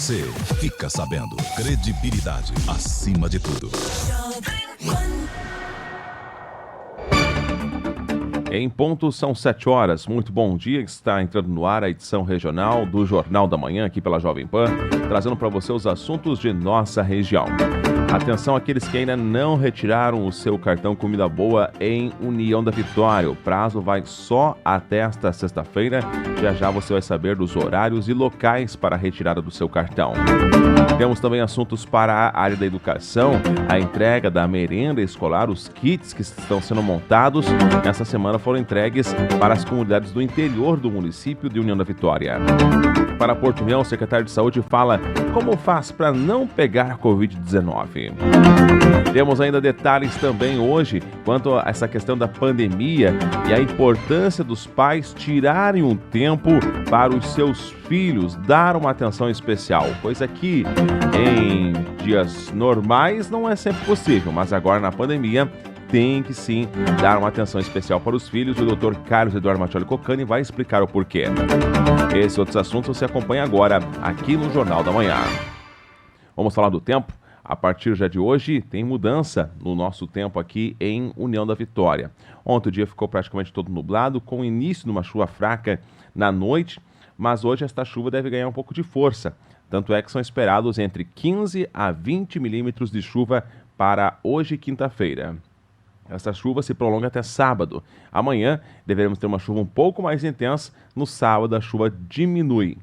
Você fica sabendo. Credibilidade acima de tudo. Em ponto são 7 horas. Muito bom dia. Está entrando no ar a edição regional do Jornal da Manhã aqui pela Jovem Pan, trazendo para você os assuntos de nossa região. Atenção àqueles que ainda não retiraram o seu cartão Comida Boa em União da Vitória. O prazo vai só até esta sexta-feira. Já já você vai saber dos horários e locais para a retirada do seu cartão. Temos também assuntos para a área da educação, a entrega da merenda escolar, os kits que estão sendo montados nessa semana foram entregues para as comunidades do interior do município de União da Vitória. Para Porto União, o secretário de Saúde fala como faz para não pegar a Covid-19. Temos ainda detalhes também hoje quanto a essa questão da pandemia e a importância dos pais tirarem um tempo para os seus filhos, dar uma atenção especial, coisa que em dias normais não é sempre possível, mas agora na pandemia tem que sim dar uma atenção especial para os filhos. O Dr. Carlos Eduardo Machado Cocani vai explicar o porquê. Esses e outros assuntos você acompanha agora aqui no Jornal da Manhã. Vamos falar do tempo? A partir já de hoje tem mudança no nosso tempo aqui em União da Vitória. Ontem o dia ficou praticamente todo nublado, com o início de uma chuva fraca na noite, mas hoje esta chuva deve ganhar um pouco de força. Tanto é que são esperados entre 15 a 20 milímetros de chuva para hoje, quinta-feira. Essa chuva se prolonga até sábado. Amanhã deveremos ter uma chuva um pouco mais intensa. No sábado a chuva diminui.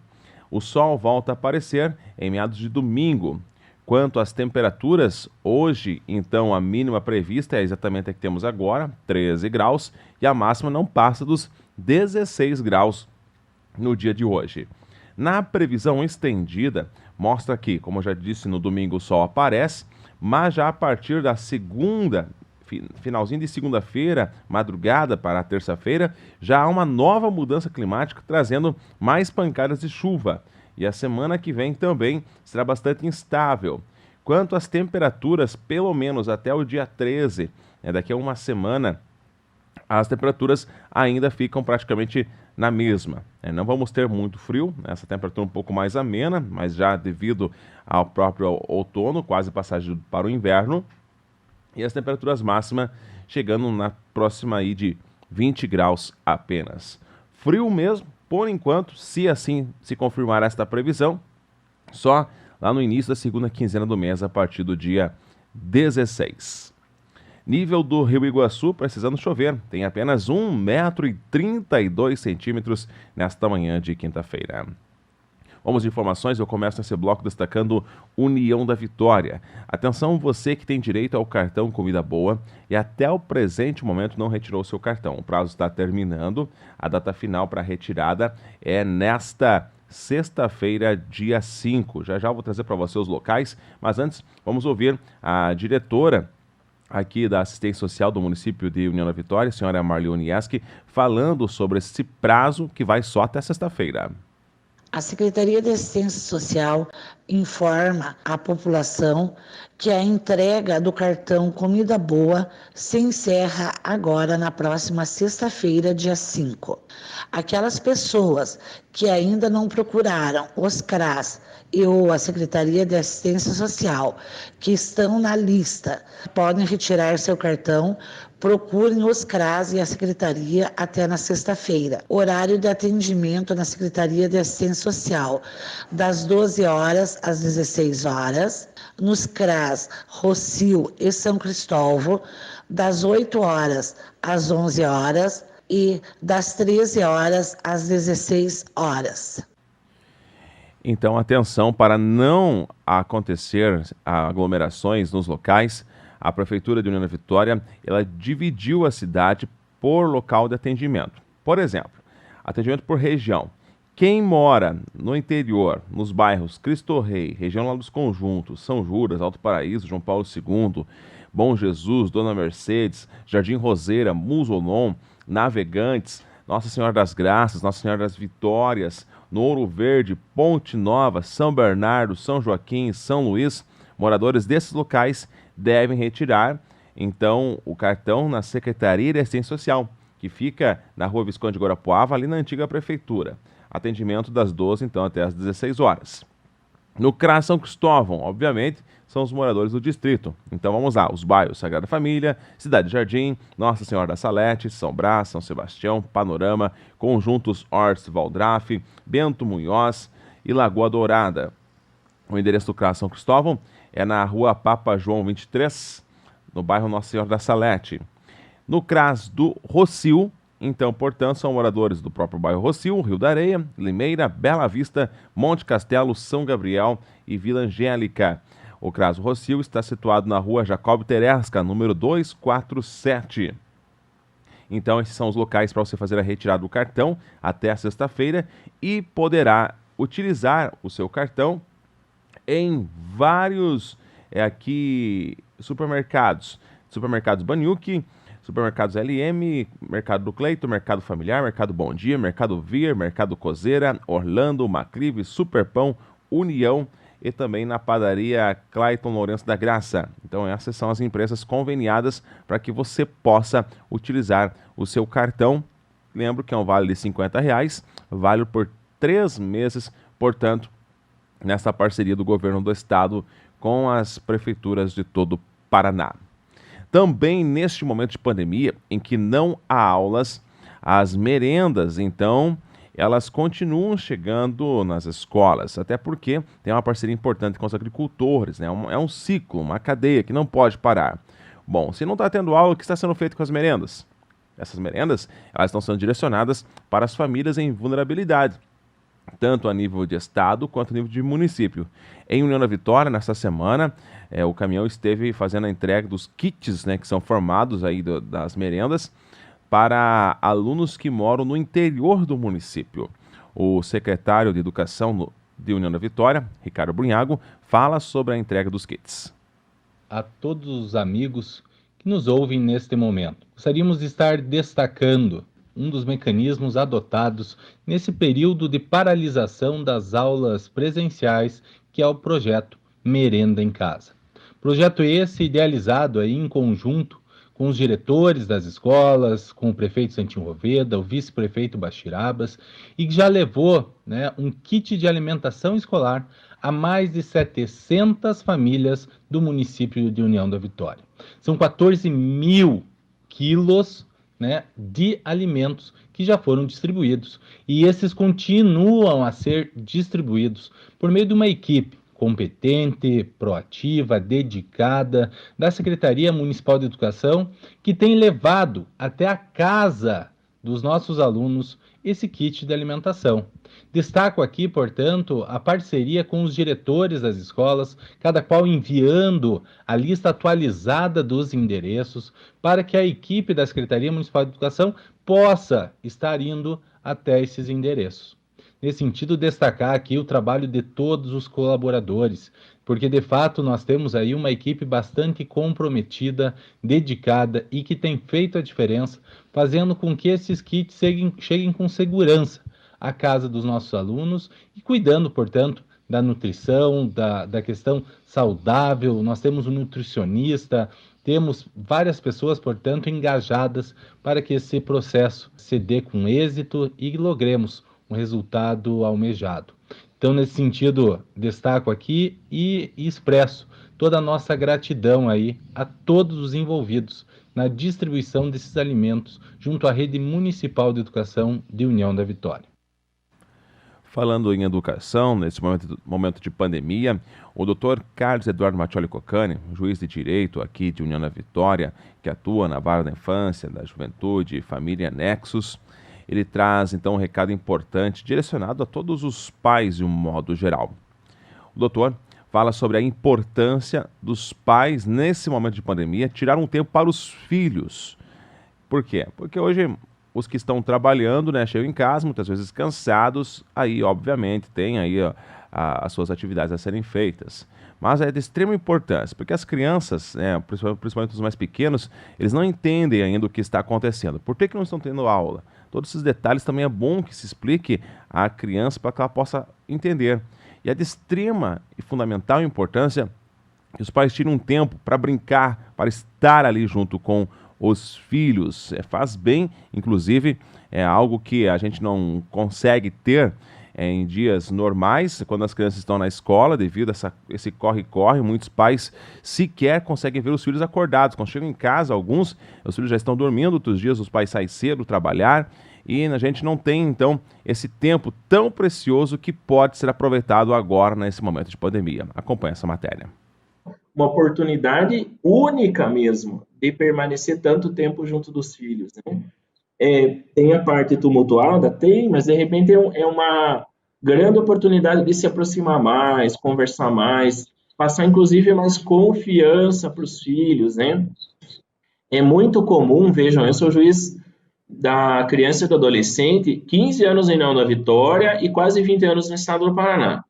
O sol volta a aparecer em meados de domingo. Quanto às temperaturas, hoje, então, a mínima prevista é exatamente a que temos agora, 13 graus, e a máxima não passa dos 16 graus no dia de hoje. Na previsão estendida, mostra que, como eu já disse, no domingo o sol aparece, mas já a partir da segunda, finalzinho de segunda-feira, madrugada para a terça-feira, já há uma nova mudança climática trazendo mais pancadas de chuva. E a semana que vem também será bastante instável. Quanto às temperaturas, pelo menos até o dia 13, daqui a uma semana, as temperaturas ainda ficam praticamente na mesma. Não vamos ter muito frio, essa temperatura um pouco mais amena, mas já devido ao próprio outono, quase passagem para o inverno. E as temperaturas máximas chegando na próxima aí de 20 graus apenas. Frio mesmo, por enquanto, se assim se confirmar esta previsão, só lá no início da segunda quinzena do mês, a partir do dia 16. Nível do Rio Iguaçu precisando chover, tem apenas 1,32 m nesta manhã de quinta-feira. Vamos de informações, eu começo nesse bloco destacando União da Vitória. Atenção você que tem direito ao cartão Comida Boa e até o presente momento não retirou o seu cartão. O prazo está terminando, a data final para a retirada é nesta sexta-feira, dia 5. Já vou trazer para você os locais, mas antes vamos ouvir a diretora aqui da Assistência Social do município de União da Vitória, a senhora Marlione Yaski, falando sobre esse prazo que vai só até sexta-feira. A Secretaria de Assistência Social informa à população que a entrega do cartão Comida Boa se encerra agora na próxima sexta-feira, dia 5. Aquelas pessoas que ainda não procuraram os CRAS ou a Secretaria de Assistência Social, que estão na lista, podem retirar seu cartão. Procurem os CRAS e a Secretaria até na sexta-feira. Horário de atendimento na Secretaria de Assistência Social, das 12 horas às 16 horas. Nos CRAS Rocio e São Cristóvão, das 8 horas às 11 horas e das 13 horas às 16 horas. Então, atenção para não acontecer aglomerações nos locais. A Prefeitura de União da Vitória, ela dividiu a cidade por local de atendimento. Por exemplo, atendimento por região. Quem mora no interior, nos bairros Cristo Rei, região lá dos Conjuntos, São Judas, Alto Paraíso, João Paulo II, Bom Jesus, Dona Mercedes, Jardim Roseira, Musolon, Navegantes, Nossa Senhora das Graças, Nossa Senhora das Vitórias, no Ouro Verde, Ponte Nova, São Bernardo, São Joaquim, São Luís, moradores desses locais devem retirar, então, o cartão na Secretaria de Assistência Social, que fica na Rua Visconde Guarapuava, ali na antiga Prefeitura. Atendimento das 12, então, até as 16 horas. No CRAS São Cristóvão, obviamente, são os moradores do distrito. Então vamos lá, os bairros Sagrada Família, Cidade Jardim, Nossa Senhora da Salete, São Brás, São Sebastião, Panorama, Conjuntos Horst Valdrafe, Bento Munhoz e Lagoa Dourada. O endereço do CRAS São Cristóvão é na rua Papa João 23, no bairro Nossa Senhora da Salete. No CRAS do Rossio, então, portanto, são moradores do próprio bairro Rossio, Rio da Areia, Limeira, Bela Vista, Monte Castelo, São Gabriel e Vila Angélica. O CRAS do Rossio está situado na rua Jacob Teresca, número 247. Então, esses são os locais para você fazer a retirada do cartão até a sexta-feira e poderá utilizar o seu cartão em vários supermercados. Supermercados Baniuque, Supermercados LM, Mercado do Cleito, Mercado Familiar, Mercado Bom Dia, Mercado Vir, Mercado Cozeira, Orlando, Macrive, Superpão, União e também na padaria Clayton Lourenço da Graça. Então essas são as empresas conveniadas para que você possa utilizar o seu cartão. Lembro que é um vale de R$50, vale por 3 meses, portanto, nessa parceria do governo do estado com as prefeituras de todo o Paraná. Também neste momento de pandemia, em que não há aulas, as merendas, então, elas continuam chegando nas escolas, até porque tem uma parceria importante com os agricultores, né? É um ciclo, uma cadeia que não pode parar. Bom, se não está tendo aula, o que está sendo feito com as merendas? Essas merendas, elas estão sendo direcionadas para as famílias em vulnerabilidade, tanto a nível de estado quanto a nível de município. Em União da Vitória, nesta semana, o caminhão esteve fazendo a entrega dos kits, né, que são formados aí das merendas para alunos que moram no interior do município. O secretário de Educação de União da Vitória, Ricardo Brunhago, fala sobre a entrega dos kits. A todos os amigos que nos ouvem neste momento, gostaríamos de estar destacando um dos mecanismos adotados nesse período de paralisação das aulas presenciais, que é o projeto Merenda em Casa. Projeto esse idealizado aí em conjunto com os diretores das escolas, com o prefeito Santinho Roveda, o vice-prefeito Bachirabas, e que já levou, né, um kit de alimentação escolar a mais de 700 famílias do município de União da Vitória. São 14 mil quilos, né, de alimentos que já foram distribuídos, e esses continuam a ser distribuídos por meio de uma equipe competente, proativa, dedicada da Secretaria Municipal de Educação, que tem levado até a casa dos nossos alunos esse kit de alimentação. Destaco aqui, portanto, a parceria com os diretores das escolas, cada qual enviando a lista atualizada dos endereços para que a equipe da Secretaria Municipal de Educação possa estar indo até esses endereços. Nesse sentido, destacar aqui o trabalho de todos os colaboradores, porque de fato nós temos aí uma equipe bastante comprometida, dedicada e que tem feito a diferença, fazendo com que esses kits cheguem com segurança à casa dos nossos alunos e cuidando, portanto, da nutrição, da questão saudável. Nós temos um nutricionista, temos várias pessoas, portanto, engajadas para que esse processo se dê com êxito e logremos um resultado almejado. Então, nesse sentido, destaco aqui e expresso toda a nossa gratidão aí a todos os envolvidos na distribuição desses alimentos junto à Rede Municipal de Educação de União da Vitória. Falando em educação, nesse momento de pandemia, o Dr. Carlos Eduardo Mattioli Cocani, juiz de direito aqui de União da Vitória, que atua na vara da infância, da juventude, família Nexus, ele traz então um recado importante direcionado a todos os pais de um modo geral. O doutor fala sobre a importância dos pais, nesse momento de pandemia, tirar um tempo para os filhos. Por quê? Porque hoje os que estão trabalhando, né, chegam em casa, muitas vezes cansados, aí obviamente tem aí as suas atividades a serem feitas. Mas é de extrema importância, porque as crianças, né, principalmente os mais pequenos, eles não entendem ainda o que está acontecendo. Por que não estão tendo aula? Todos esses detalhes também é bom que se explique à criança para que ela possa entender. E é de extrema e fundamental importância que os pais tirem um tempo para brincar, para estar ali junto com os filhos. Faz bem, inclusive, é algo que a gente não consegue ter em dias normais, quando as crianças estão na escola, devido a esse corre-corre, muitos pais sequer conseguem ver os filhos acordados. Quando chegam em casa, alguns, os filhos já estão dormindo, outros dias os pais saem cedo trabalhar, e a gente não tem, então, esse tempo tão precioso que pode ser aproveitado agora, nesse momento de pandemia. Acompanhe essa matéria. Uma oportunidade única mesmo de permanecer tanto tempo junto dos filhos, né? Tem a parte tumultuada? Tem, mas de repente é uma grande oportunidade de se aproximar mais, conversar mais, passar inclusive mais confiança para os filhos, né? É muito comum, vejam, eu sou juiz da criança e do adolescente, 15 anos em União da Vitória e quase 20 anos no estado do Paraná.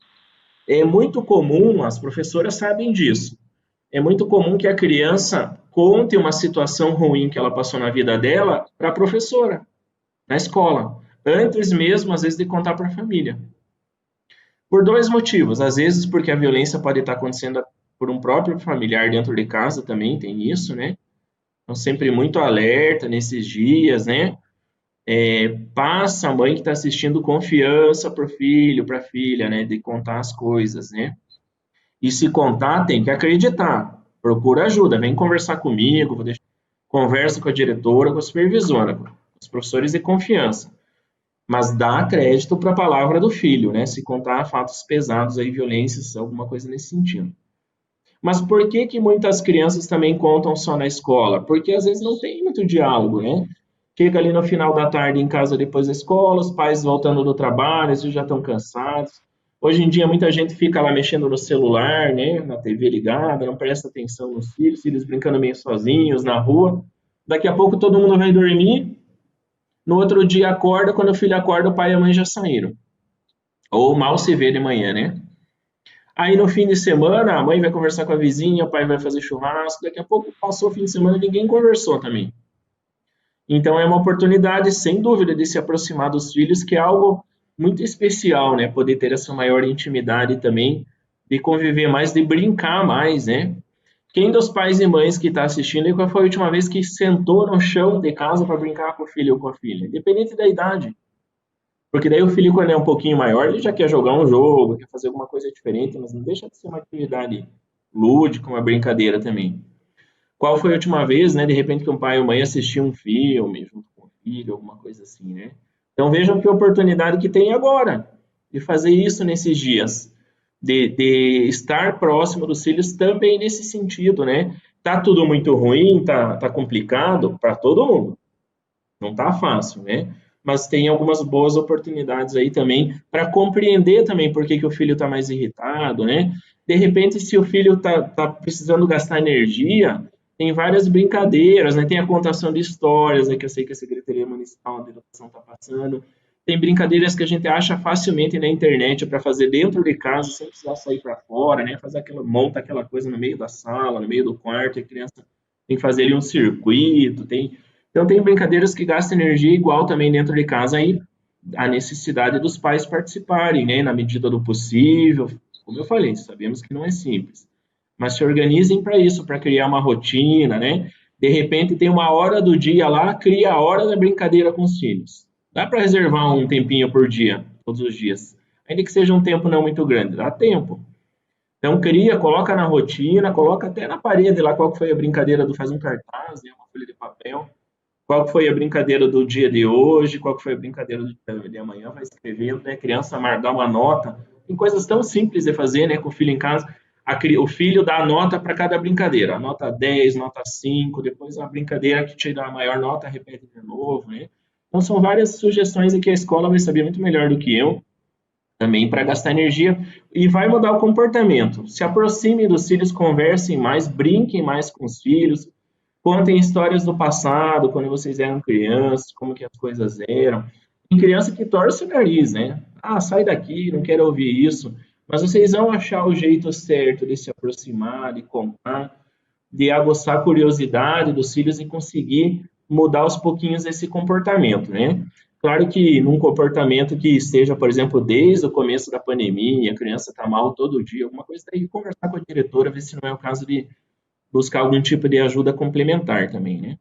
É muito comum, as professoras sabem disso, é muito comum que a criança conte uma situação ruim que ela passou na vida dela para a professora, na escola, antes mesmo, às vezes, de contar para a família. Por dois motivos. Às vezes, porque a violência pode estar acontecendo por um próprio familiar dentro de casa também, tem isso, né? Então, sempre muito alerta nesses dias, né? Passa a mãe que está assistindo confiança para o filho, para a filha, né? De contar as coisas, né? E se contar, tem que acreditar. Procura ajuda, vem conversar comigo, conversa com a diretora, com a supervisora, com os professores de confiança. Mas dá crédito para a palavra do filho, né? Se contar fatos pesados aí, violências, alguma coisa nesse sentido. Mas por que muitas crianças também contam só na escola? Porque às vezes não tem muito diálogo, né? Chega ali no final da tarde em casa depois da escola, os pais voltando do trabalho, eles já estão cansados. Hoje em dia, muita gente fica lá mexendo no celular, né, na TV ligada, não presta atenção nos filhos brincando meio sozinhos na rua. Daqui a pouco todo mundo vai dormir, no outro dia acorda, quando o filho acorda, o pai e a mãe já saíram. Ou mal se vê de manhã, né? Aí no fim de semana, a mãe vai conversar com a vizinha, o pai vai fazer churrasco, daqui a pouco passou o fim de semana e ninguém conversou também. Então é uma oportunidade, sem dúvida, de se aproximar dos filhos, que é algo muito especial, né? Poder ter essa maior intimidade também, de conviver mais, de brincar mais, né? Quem dos pais e mães que está assistindo, e qual foi a última vez que sentou no chão de casa para brincar com o filho ou com a filha? Independente da idade. Porque daí o filho, quando é um pouquinho maior, ele já quer jogar um jogo, quer fazer alguma coisa diferente, mas não deixa de ser uma atividade lúdica, uma brincadeira também. Qual foi a última vez, né, de repente, que um pai ou mãe assistiu um filme junto com o filho, alguma coisa assim, né? Então vejam que oportunidade que tem agora de fazer isso nesses dias, de estar próximo dos filhos também nesse sentido, né? Tá tudo muito ruim, tá complicado para todo mundo, não tá fácil, né? Mas tem algumas boas oportunidades aí também para compreender também por que o filho está mais irritado, né? De repente, se o filho tá precisando gastar energia, tem várias brincadeiras, né? Tem a contação de histórias, né? Que eu sei que a Secretaria Municipal de Educação está passando. Tem brincadeiras que a gente acha facilmente na internet para fazer dentro de casa, sem precisar sair para fora, né? Monta aquela coisa no meio da sala, no meio do quarto, e a criança tem que fazer ali um circuito, Então, tem brincadeiras que gastam energia igual também dentro de casa, aí a necessidade dos pais participarem, né, na medida do possível. Como eu falei, sabemos que não é simples, mas se organizem para isso, para criar uma rotina, né? De repente, tem uma hora do dia lá, cria a hora da brincadeira com os filhos. Dá para reservar um tempinho por dia, todos os dias. Ainda que seja um tempo não muito grande, dá tempo. Então, coloca na rotina, coloca até na parede lá qual foi a brincadeira faz um cartaz, né, uma folha de papel. Qual foi a brincadeira do dia de hoje, qual foi a brincadeira do dia de amanhã, vai escrevendo, né? A criança dá uma nota. Tem coisas tão simples de fazer, né, com o filho em casa. O filho dá a nota para cada brincadeira, a nota 10, nota 5, depois a brincadeira que te dá a maior nota, repete de novo, né? Então, são várias sugestões que a escola vai saber muito melhor do que eu, também para gastar energia, e vai mudar o comportamento. Se aproximem dos filhos, conversem mais, brinquem mais com os filhos, contem histórias do passado, quando vocês eram crianças, como que as coisas eram. Tem criança que torce o nariz, né? Ah, sai daqui, não quero ouvir isso. Mas vocês vão achar o jeito certo de se aproximar, de contar, de aguçar a curiosidade dos filhos e conseguir mudar aos pouquinhos esse comportamento, né? Claro que num comportamento que esteja, por exemplo, desde o começo da pandemia, a criança está mal todo dia, alguma coisa, tem que conversar com a diretora, ver se não é o caso de buscar algum tipo de ajuda complementar também, né?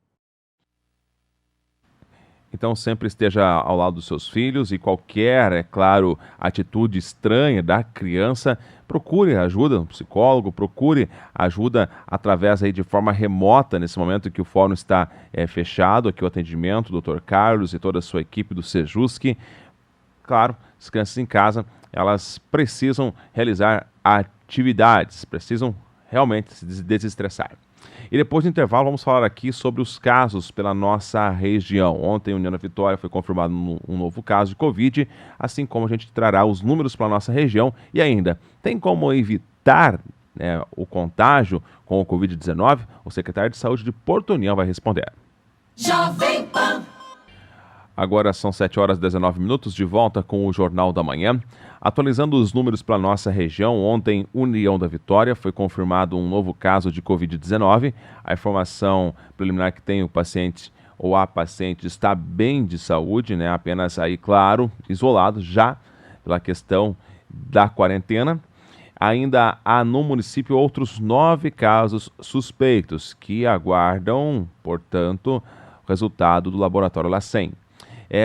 Então sempre esteja ao lado dos seus filhos e qualquer, é claro, atitude estranha da criança, procure ajuda no psicólogo, procure ajuda através aí de forma remota, nesse momento que o fórum está fechado, aqui o atendimento, o Dr. Carlos e toda a sua equipe do Sejusc. Claro, as crianças em casa, elas precisam realizar atividades, precisam realmente se desestressar. E depois do intervalo vamos falar aqui sobre os casos pela nossa região. Ontem, em União da Vitória, foi confirmado um novo caso de Covid, assim como a gente trará os números para a nossa região. E ainda, tem como evitar o contágio com o Covid-19? O secretário de Saúde de Porto União vai responder. Jovem Pan. Agora são 7h19, de volta com o Jornal da Manhã. Atualizando os números para a nossa região, ontem, União da Vitória, foi confirmado um novo caso de Covid-19. A informação preliminar que tem o paciente ou a paciente está bem de saúde, apenas aí, claro, isolado já pela questão da quarentena. Ainda há no município outros 9 casos suspeitos que aguardam, portanto, o resultado do laboratório LACEN.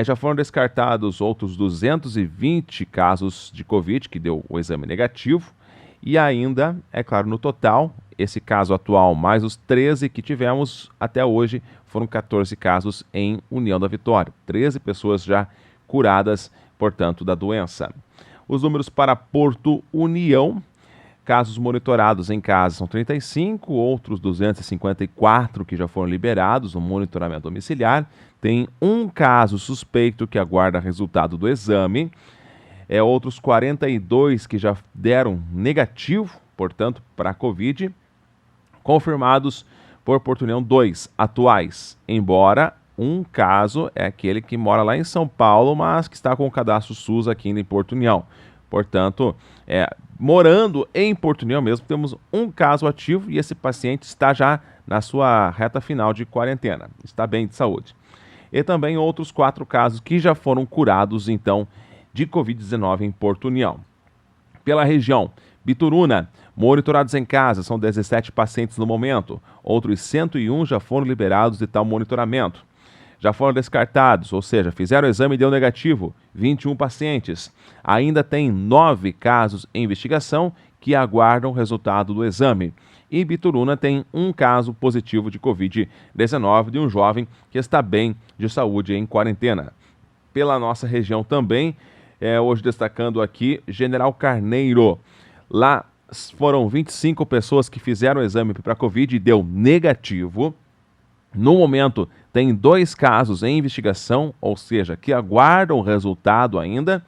Já foram descartados outros 220 casos de Covid, que deu o exame negativo. E ainda, é claro, no total, esse caso atual mais os 13 que tivemos até hoje, foram 14 casos em União da Vitória. 13 pessoas já curadas, portanto, da doença. Os números para Porto União: casos monitorados em casa são 35, outros 254 que já foram liberados no monitoramento domiciliar. Tem um caso suspeito que aguarda resultado do exame. Outros 42 que já deram negativo, portanto, para a Covid. Confirmados por Porto União 2 atuais, embora um caso é aquele que mora lá em São Paulo, mas que está com o cadastro SUS aqui em Porto União. Portanto, morando em Porto União mesmo, temos um caso ativo e esse paciente está já na sua reta final de quarentena, está bem de saúde. E também outros 4 casos que já foram curados, então, de Covid-19 em Porto União. Pela região, Bituruna, monitorados em casa, são 17 pacientes no momento, outros 101 já foram liberados de tal monitoramento. Já foram descartados, ou seja, fizeram o exame e deu negativo, 21 pacientes. Ainda tem 9 casos em investigação que aguardam o resultado do exame. E Bituruna tem um caso positivo de Covid-19 de um jovem que está bem de saúde em quarentena. Pela nossa região também, hoje destacando aqui, General Carneiro. Lá foram 25 pessoas que fizeram o exame para Covid e deu negativo. No momento, tem 2 casos em investigação, ou seja, que aguardam o resultado ainda.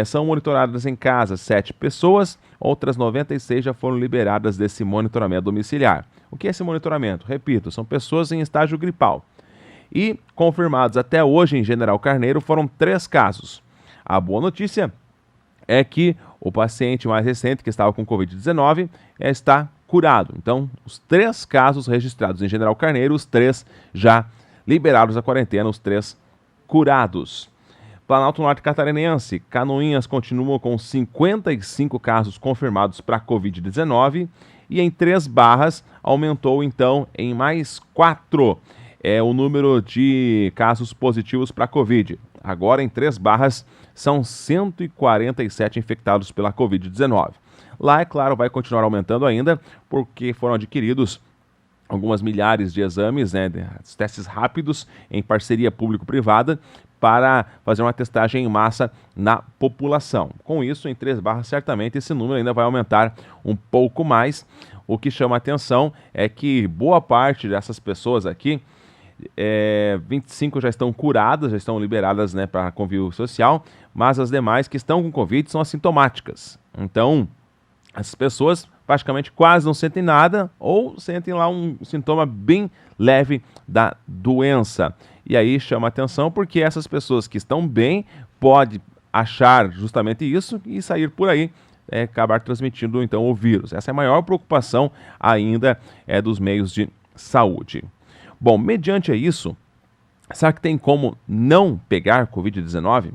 São monitoradas em casa 7 pessoas, outras 96 já foram liberadas desse monitoramento domiciliar. O que é esse monitoramento? Repito, são pessoas em estágio gripal. E confirmados até hoje em General Carneiro foram 3 casos. A boa notícia é que o paciente mais recente que estava com Covid-19 está curado. Então, os 3 casos registrados em General Carneiro, os 3 já liberados da quarentena, os 3 curados. Planalto Norte Catarinense, Canoinhas continuam com 55 casos confirmados para Covid-19 e em 3 Barras aumentou então em mais 4 o número de casos positivos para Covid. Agora em 3 Barras são 147 infectados pela Covid-19. Lá, é claro, vai continuar aumentando ainda porque foram adquiridos algumas milhares de exames, testes rápidos em parceria público-privada para fazer uma testagem em massa na população. Com isso, em 3 Barras, certamente esse número ainda vai aumentar um pouco mais. O que chama a atenção é que boa parte dessas pessoas aqui, 25 já estão curadas, já estão liberadas para convívio social, mas as demais que estão com Covid são assintomáticas. Então, essas pessoas praticamente quase não sentem nada ou sentem lá um sintoma bem leve da doença. E aí chama atenção porque essas pessoas que estão bem podem achar justamente isso e sair por aí, acabar transmitindo então o vírus. Essa é a maior preocupação ainda dos meios de saúde. Bom, mediante isso, será que tem como não pegar Covid-19?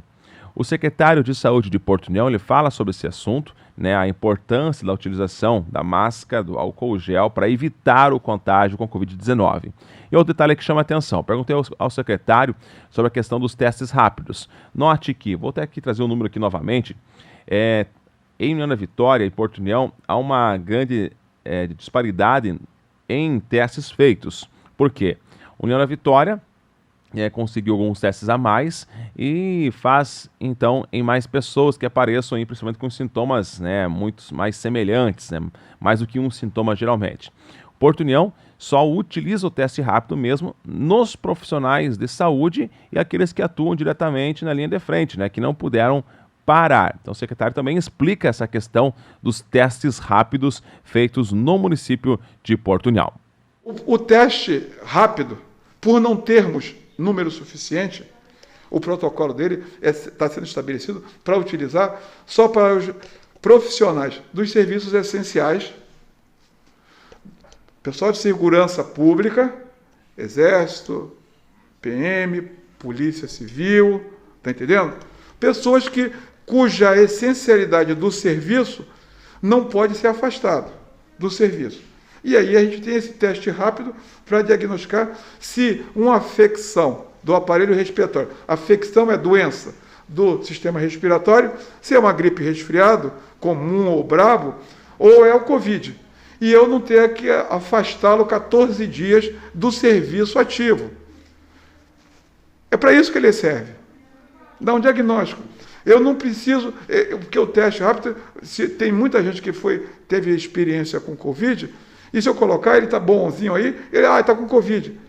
O secretário de Saúde de Portunhão, ele fala sobre esse assunto, né, a importância da utilização da máscara, do álcool gel, para evitar o contágio com Covid-19. E outro detalhe que chama a atenção, perguntei ao secretário sobre a questão dos testes rápidos. Note que, vou até aqui trazer o número aqui novamente, em União da Vitória e Portunhão, há uma grande disparidade em testes feitos. Por quê? União da Vitória conseguiu alguns testes a mais e faz, então, em mais pessoas que apareçam aí, principalmente com sintomas, né, muito mais semelhantes, né, mais do que um sintoma geralmente. Portunhão só utiliza o teste rápido mesmo nos profissionais de saúde e aqueles que atuam diretamente na linha de frente, né, que não puderam parar. Então o secretário também explica essa questão dos testes rápidos feitos no município de Portunhal. O teste rápido, por não termos número suficiente, o protocolo dele está sendo estabelecido para utilizar só para os profissionais dos serviços essenciais, pessoal de segurança pública, Exército, PM, Polícia Civil, está entendendo? Pessoas cuja essencialidade do serviço não pode ser afastada do serviço. E aí a gente tem esse teste rápido para diagnosticar se uma afecção do aparelho respiratório, afecção é doença do sistema respiratório, se é uma gripe resfriado, comum ou brabo, ou é o Covid. E eu não ter que afastá-lo 14 dias do serviço ativo. É para isso que ele serve. Dá um diagnóstico. Eu não preciso, porque o teste rápido, se tem muita gente que teve experiência com Covid, e se eu colocar, ele está bonzinho aí, ele está com Covid.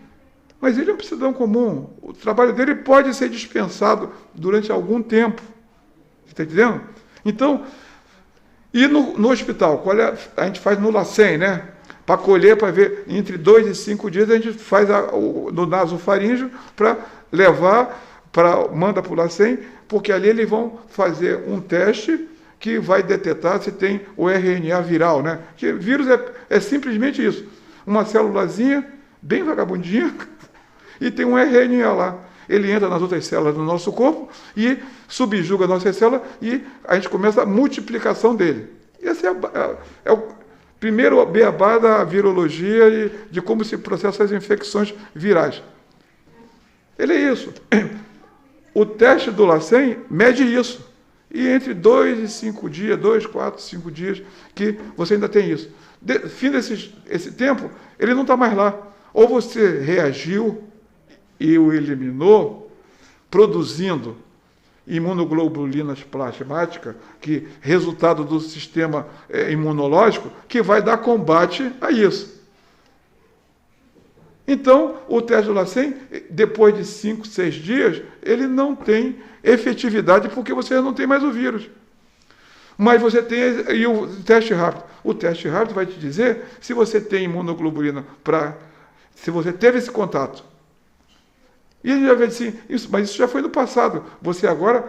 Mas ele é um cidadão comum. O trabalho dele pode ser dispensado durante algum tempo. Você está entendendo? Então, e no hospital, a gente faz no LACEN, né? Para colher, para ver, entre 2 e 5 dias, a gente faz no nasofaríngeo para levar, manda para o LACEN, porque ali eles vão fazer um teste que vai detectar se tem o RNA viral, né? Que vírus é simplesmente isso. Uma célulazinha, bem vagabundinha, e tem um RNA lá. Ele entra nas outras células do nosso corpo e subjuga a nossa célula e a gente começa a multiplicação dele. Esse é o primeiro beabá da virologia e de como se processam as infecções virais. Ele é isso. O teste do LACEN mede isso. E entre 2 e 5 dias, 2, 4, 5 dias, que você ainda tem isso. Fim esse tempo, ele não está mais lá. Ou você reagiu e o eliminou, produzindo imunoglobulinas plasmáticas, que resultado do sistema imunológico, que vai dar combate a isso. Então, o teste do LACEN, depois de 5, 6 dias, ele não tem efetividade porque você não tem mais o vírus. Mas você tem e o teste rápido. O teste rápido vai te dizer se você tem imunoglobulina se você teve esse contato. E ele já vai dizer assim, mas isso já foi no passado. Você agora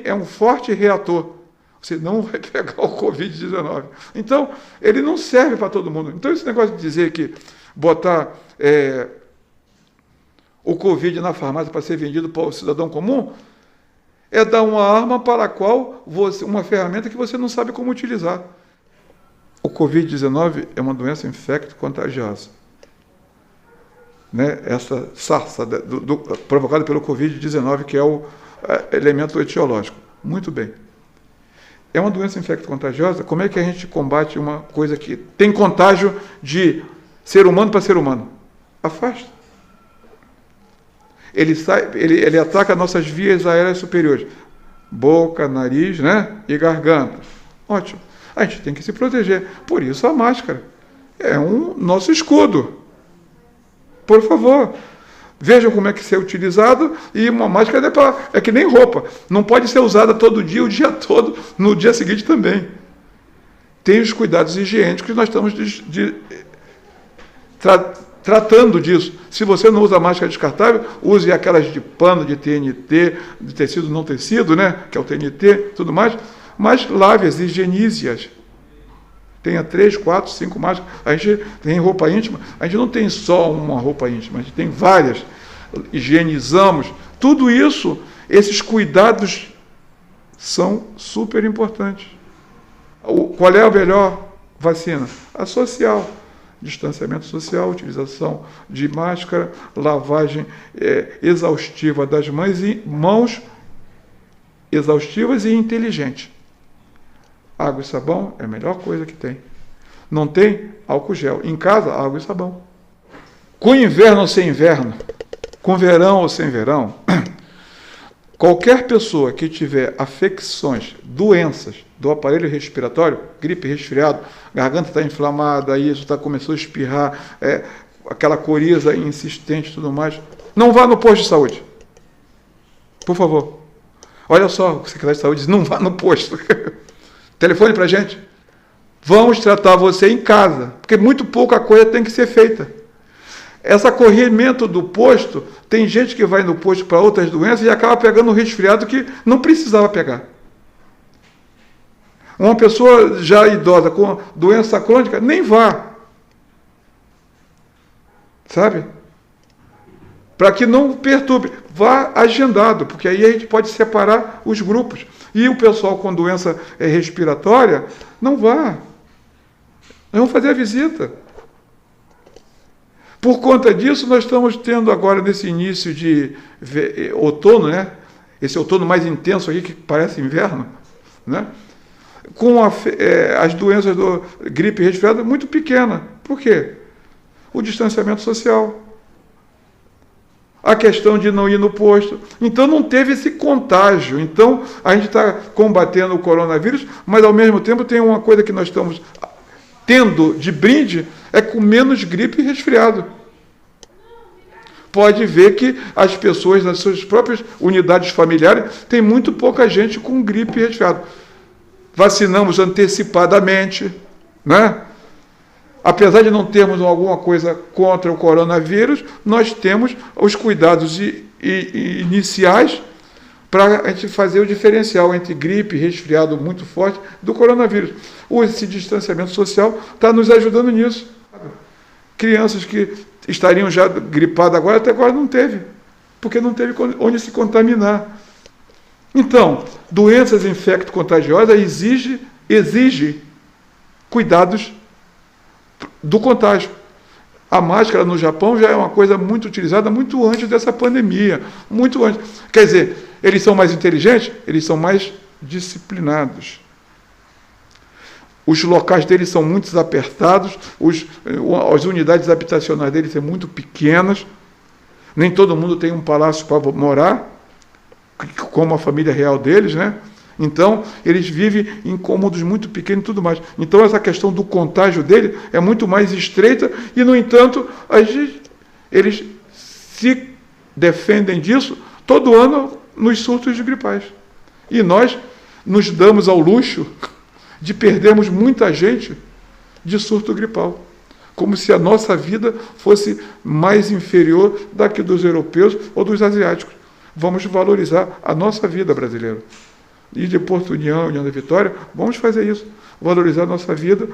é um forte reator. Você não vai pegar o Covid-19. Então, ele não serve para todo mundo. Então, esse negócio de dizer que botar o Covid na farmácia para ser vendido para o cidadão comum é dar uma arma para a qual uma ferramenta que você não sabe como utilizar. O Covid-19 é uma doença infecto-contagiosa. Né? Essa sarça provocada pelo Covid-19, que é o elemento etiológico. Muito bem. É uma doença infecto-contagiosa. Como é que a gente combate uma coisa que tem contágio de ser humano para ser humano? Afasta. Ele ataca nossas vias aéreas superiores. Boca, nariz, né? E garganta. Ótimo. A gente tem que se proteger. Por isso a máscara é nosso escudo. Por favor. Vejam como é que isso é utilizado, e uma máscara é que nem roupa. Não pode ser usada todo dia, o dia todo, no dia seguinte também. Tem os cuidados higiênicos que nós estamos tratando disso. Se você não usa máscara descartável, use aquelas de pano, de TNT, de tecido não tecido, né? Que é o TNT, tudo mais, mas lave-as, higienize-as. Tenha 3, 4, 5 máscaras. A gente tem roupa íntima, a gente não tem só uma roupa íntima, a gente tem várias. Higienizamos. Tudo isso, esses cuidados são super importantes. Qual é a melhor vacina? A social. Distanciamento social, utilização de máscara, lavagem exaustiva das mãos exaustivas e inteligente. Água e sabão é a melhor coisa que tem. Não tem? Álcool gel. Em casa, água e sabão. Com inverno ou sem inverno, com verão ou sem verão, qualquer pessoa que tiver afecções, doenças do aparelho respiratório, gripe, resfriado, garganta está inflamada, isso começou a espirrar, aquela coriza insistente e tudo mais, não vá no posto de saúde. Por favor. Olha só, o secretário de saúde diz, não vá no posto. Telefone para a gente. Vamos tratar você em casa, porque muito pouca coisa tem que ser feita. Esse corrimento do posto, tem gente que vai no posto para outras doenças e acaba pegando um resfriado que não precisava pegar. Uma pessoa já idosa com doença crônica, nem vá. Sabe? Para que não perturbe. Vá agendado, porque aí a gente pode separar os grupos. E o pessoal com doença respiratória, não vá. Nós vamos fazer a visita. Por conta disso, nós estamos tendo agora, nesse início de outono, né? Esse outono mais intenso aqui, que parece inverno, né? Com as doenças do gripe e resfriado muito pequena. Por quê? O distanciamento social. A questão de não ir no posto. Então, não teve esse contágio. Então, a gente está combatendo o coronavírus, mas, ao mesmo tempo, tem uma coisa que nós estamos tendo de brinde, é com menos gripe e resfriado. Pode ver que as pessoas, nas suas próprias unidades familiares, tem muito pouca gente com gripe e resfriado. Vacinamos antecipadamente, né? Apesar de não termos alguma coisa contra o coronavírus, nós temos os cuidados iniciais para a gente fazer o diferencial entre gripe e resfriado muito forte do coronavírus. Esse distanciamento social está nos ajudando nisso. Crianças que estariam já gripadas agora, até agora não teve, porque não teve onde se contaminar. Então, doenças infecto-contagiosas exige cuidados do contágio. A máscara no Japão já é uma coisa muito utilizada muito antes dessa pandemia, muito antes. Quer dizer, eles são mais inteligentes, eles são mais disciplinados. Os locais deles são muito apertados, as unidades habitacionais deles são muito pequenas, nem todo mundo tem um palácio para morar, como a família real deles, né? Então, eles vivem em cômodos muito pequenos e tudo mais. Então, essa questão do contágio dele é muito mais estreita e, no entanto, eles se defendem disso todo ano nos surtos gripais. E nós nos damos ao luxo de perdermos muita gente de surto gripal, como se a nossa vida fosse mais inferior da que dos europeus ou dos asiáticos. Vamos valorizar a nossa vida brasileira. E de Porto União, União da Vitória, vamos fazer isso, valorizar a nossa vida,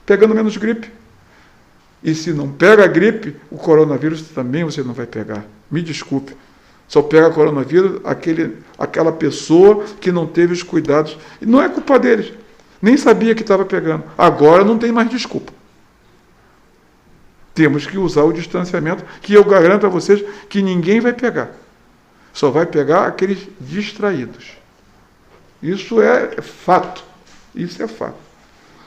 pegando menos gripe. E se não pega a gripe, o coronavírus também você não vai pegar. Me desculpe. Só pega coronavírus aquela pessoa que não teve os cuidados. E não é culpa deles. Nem sabia que estava pegando. Agora não tem mais desculpa. Temos que usar o distanciamento, que eu garanto a vocês que ninguém vai pegar. Só vai pegar aqueles distraídos. Isso é fato. Isso é fato.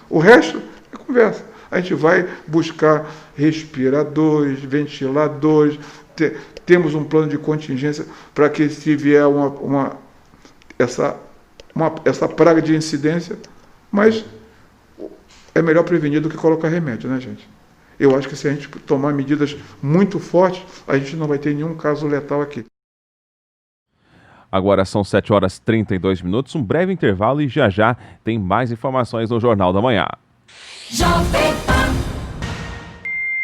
O resto é conversa. A gente vai buscar respiradores, ventiladores, temos um plano de contingência para que, se vier essa praga de incidência, mas é melhor prevenir do que colocar remédio, né, gente? Eu acho que se a gente tomar medidas muito fortes, a gente não vai ter nenhum caso letal aqui. Agora são 7h32, um breve intervalo e já tem mais informações no Jornal da Manhã. Jovem Pan.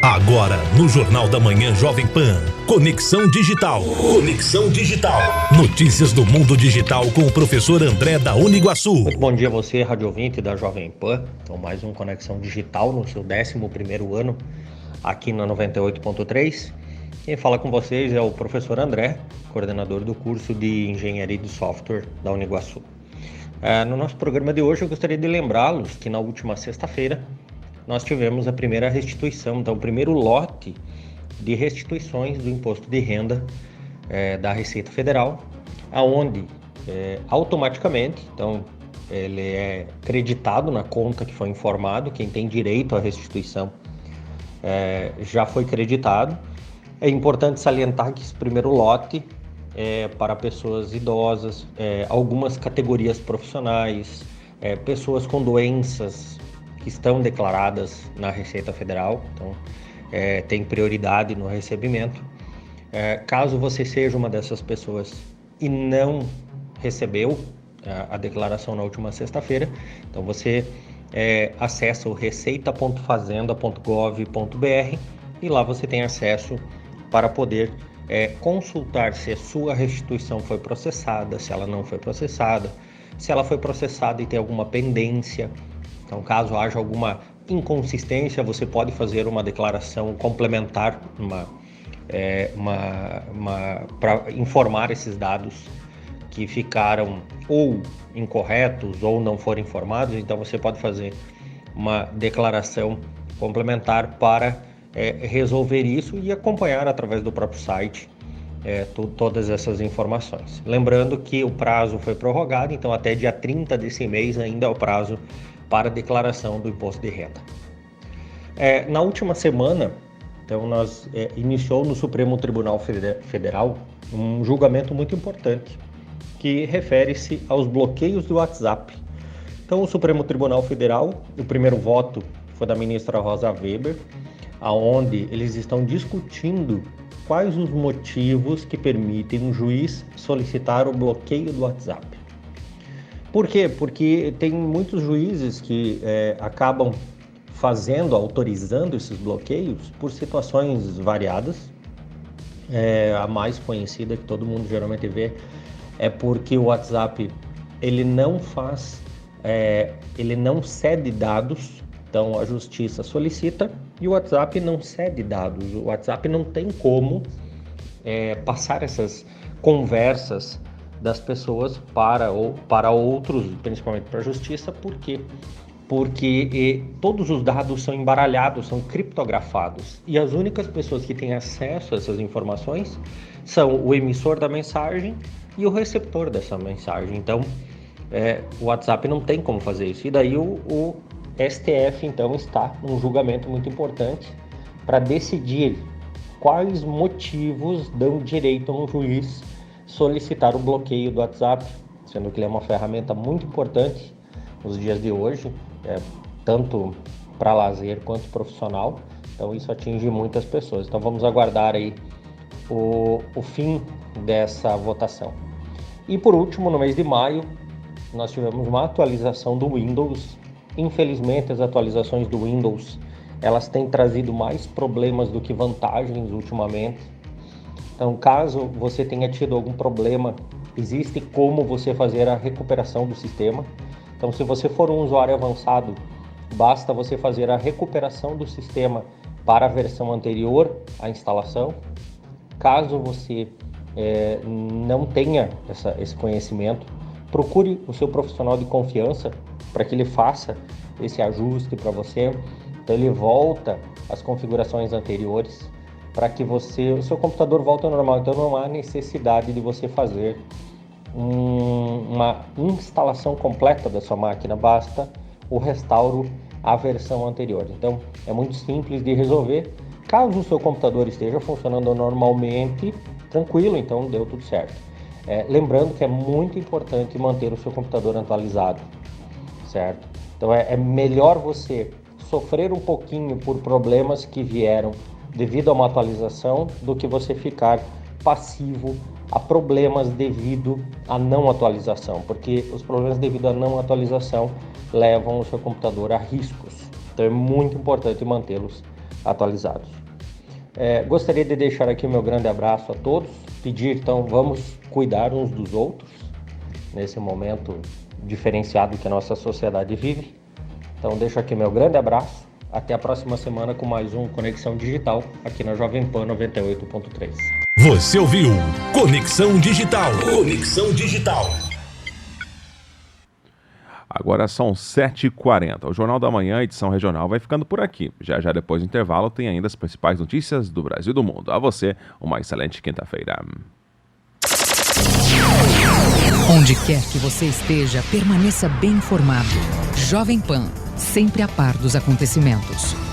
Agora, no Jornal da Manhã Jovem Pan, Conexão Digital. Conexão Digital. Notícias do mundo digital com o professor André da Uniguaçu. Muito bom dia a você, rádio ouvinte da Jovem Pan. Então, mais um Conexão Digital no seu 11º ano aqui na 98.3. Quem fala com vocês é o professor André, coordenador do curso de Engenharia de Software da Uniguaçu. No nosso programa de hoje, eu gostaria de lembrá-los que na última sexta-feira nós tivemos a primeira restituição, então o primeiro lote de restituições do imposto de renda da Receita Federal, aonde automaticamente, então ele é creditado na conta que foi informado, quem tem direito à restituição já foi creditado. É importante salientar que esse primeiro lote é para pessoas idosas, algumas categorias profissionais, pessoas com doenças que estão declaradas na Receita Federal, então tem prioridade no recebimento. Caso você seja uma dessas pessoas e não recebeu a declaração na última sexta-feira, então você acessa o receita.fazenda.gov.br e lá você tem acesso para poder consultar se a sua restituição foi processada, se ela não foi processada, se ela foi processada e tem alguma pendência. Então, caso haja alguma inconsistência, você pode fazer uma declaração complementar, para informar esses dados que ficaram ou incorretos ou não foram informados. Então você pode fazer uma declaração complementar para resolver isso e acompanhar através do próprio site todas essas informações. Lembrando que o prazo foi prorrogado, então até dia 30 desse mês ainda é o prazo para declaração do imposto de renda. Na última semana, então nós iniciou no Supremo Tribunal Federal um julgamento muito importante que refere-se aos bloqueios do WhatsApp. Então, o Supremo Tribunal Federal, o primeiro voto foi da ministra Rosa Weber, aonde eles estão discutindo quais os motivos que permitem um juiz solicitar o bloqueio do WhatsApp. Por quê? Porque tem muitos juízes que acabam autorizando esses bloqueios por situações variadas. A mais conhecida que todo mundo geralmente vê é porque o WhatsApp ele não cede dados, então a justiça solicita e o WhatsApp não cede dados. O WhatsApp não tem como passar essas conversas das pessoas para outros, principalmente para a justiça. Por quê? Porque todos os dados são embaralhados, são criptografados, e as únicas pessoas que têm acesso a essas informações são o emissor da mensagem e o receptor dessa mensagem. Então, o WhatsApp não tem como fazer isso. E daí o STF, então, está num julgamento muito importante para decidir quais motivos dão direito a um juiz solicitar o bloqueio do WhatsApp, sendo que ele é uma ferramenta muito importante nos dias de hoje, tanto para lazer quanto profissional. Então, isso atinge muitas pessoas. Então, vamos aguardar aí o fim dessa votação. E por último, no mês de maio, nós tivemos uma atualização do Windows. Infelizmente, as atualizações do Windows, elas têm trazido mais problemas do que vantagens ultimamente. Então, caso você tenha tido algum problema, existe como você fazer a recuperação do sistema. Então, se você for um usuário avançado, basta você fazer a recuperação do sistema para a versão anterior à instalação. Caso você não tenha esse conhecimento, procure o seu profissional de confiança para que ele faça esse ajuste para você. Então ele volta às configurações anteriores para que o seu computador volte ao normal. Então não há necessidade de você fazer uma instalação completa da sua máquina, basta o restauro à versão anterior. Então é muito simples de resolver. Caso o seu computador esteja funcionando normalmente, tranquilo, então deu tudo certo. Lembrando que é muito importante manter o seu computador atualizado, certo? Então é melhor você sofrer um pouquinho por problemas que vieram devido a uma atualização do que você ficar passivo a problemas devido à não atualização, porque os problemas devido à não atualização levam o seu computador a riscos. Então é muito importante mantê-los atualizados. Gostaria de deixar aqui o meu grande abraço a todos, pedir então, vamos cuidar uns dos outros nesse momento diferenciado que a nossa sociedade vive. Então deixo aqui meu grande abraço, até a próxima semana com mais um Conexão Digital aqui na Jovem Pan 98.3. Você ouviu Conexão Digital. Conexão Digital. Agora são 7h40. O Jornal da Manhã, edição regional, vai ficando por aqui. Já depois do intervalo tem ainda as principais notícias do Brasil e do mundo. A você, uma excelente quinta-feira. Onde quer que você esteja, permaneça bem informado. Jovem Pan, sempre a par dos acontecimentos.